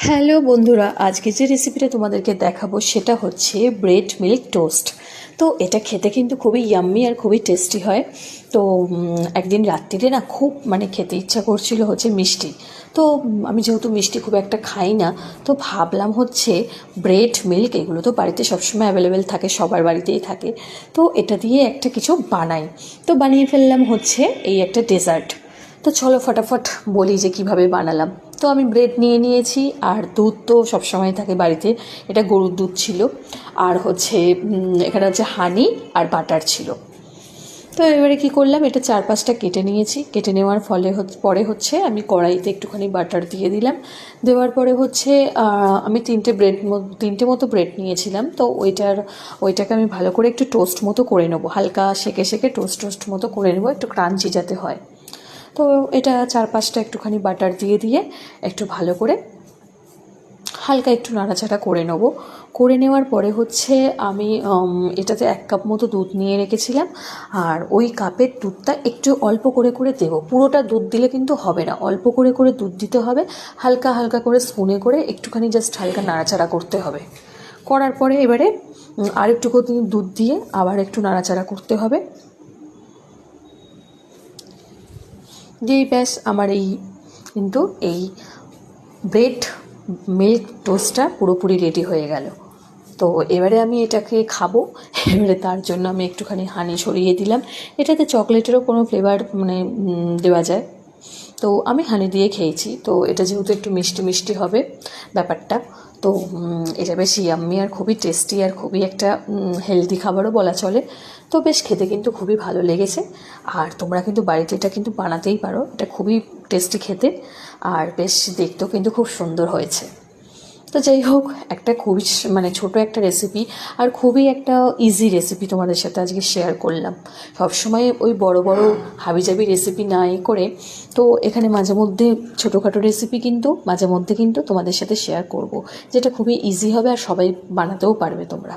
Hello বন্ধুরা, আজকে যে রেসিপিটা তোমাদেরকে দেখাবো সেটা হচ্ছে ব্রেড মিল্ক টোস্ট। তো এটা খেতে কিন্তু খুবই ইয়াম্মি আর খুবই টেস্টি হয়। তো একদিন রাত্রিরে না খুব খেতে ইচ্ছা করছিল হচ্ছে মিষ্টি। তো আমি যেহেতু মিষ্টি খুব একটা খাই না, তো ভাবলাম হচ্ছে ব্রেড মিল্ক এগুলো তো বাড়িতে সবসময় অ্যাভেলেবেল থাকে, সবার বাড়িতেই থাকে। তো এটা দিয়ে একটা কিছু বানাই। তো বানিয়ে ফেললাম হচ্ছে এই একটা ডেজার্ট। তো চলো ফটাফট বলি যে কিভাবে বানালাম। তো আমি ব্রেড নিয়ে নিয়েছি, আর দুধ তো সবসময় থাকে বাড়িতে, এটা গরুর দুধ ছিল। আর হচ্ছে এখানে হচ্ছে হানি আর বাটার ছিল। তো এবারে কি করলাম, এটা 4-5টা কেটে নিয়েছি। কেটে নেওয়ার পরে হচ্ছে আমি কড়াইতে একটুখানি বাটার দিয়ে দিলাম। দেওয়ার পরে হচ্ছে আমি তিনটে মতো ব্রেড নিয়েছিলাম। তো ওইটাকে আমি ভালো করে একটু টোস্ট মতো করে নেবো, হালকা সেকে সেকে টোস্ট মতো করে নেবো, একটু ক্রাঞ্চি যাতে হয়। তো এটা 4-5টা একটুখানি বাটার দিয়ে দিয়ে একটু ভালো করে হালকা একটু নাড়াচাড়া করে নেব। করে নেওয়ার পরে হচ্ছে আমি এটাতে 1 কাপ মতো দুধ নিয়ে রেখেছিলাম। আর ওই কাপের দুধটা একটু অল্প করে করে দেবো, পুরোটা দুধ দিলে কিন্তু হবে না, অল্প করে করে দুধ দিতে হবে। হালকা হালকা করে স্পুনে করে একটুখানি জাস্ট হালকা নাড়াচাড়া করতে হবে। করার পরে এবারে আরেকটুকু দুধ দিয়ে আবার একটু নাড়াচাড়া করতে হবে। যেই ব্যাস আমার এই ব্রেড মিল্ক টোস্টটা পুরোপুরি রেডি হয়ে গেল। তো এবারে আমি এটাকে খাবো। এবারে তার জন্য আমি একটুখানি হানি ছড়িয়ে দিলাম। এটাতে চকলেটেরও কোনো ফ্লেভার দেওয়া যায়। তো আমি হানি দিয়ে খেয়েছি। তো এটা যেহেতু একটু মিষ্টি মিষ্টি হবে ব্যাপারটা, তো এটা বেশ ইয়াম্মি আর খুবই টেস্টি আর খুবই একটা হেলদি খাবারও বলা চলে। তো বেশ খেতে কিন্তু খুবই ভালো লেগেছে। আর তোমরা কিন্তু বাড়িতে এটা কিন্তু বানাতেই পারো, এটা খুবই টেস্টি খেতে। আর বেশ দেখতেও কিন্তু খুব সুন্দর হয়েছে। তো যাই হোক, একটা খুবই ছোটো একটা রেসিপি আর খুবই একটা ইজি রেসিপি তোমাদের সাথে আজকে শেয়ার করলাম। সবসময় ওই বড় বড় হাবিজাবি রেসিপি না করে, তো এখানে মাঝে মধ্যে ছোটোখাটো রেসিপি কিন্তু মাঝে মধ্যে কিন্তু তোমাদের সাথে শেয়ার করব, যেটা খুবই ইজি হবে আর সবাই বানাতেও পারবে তোমরা।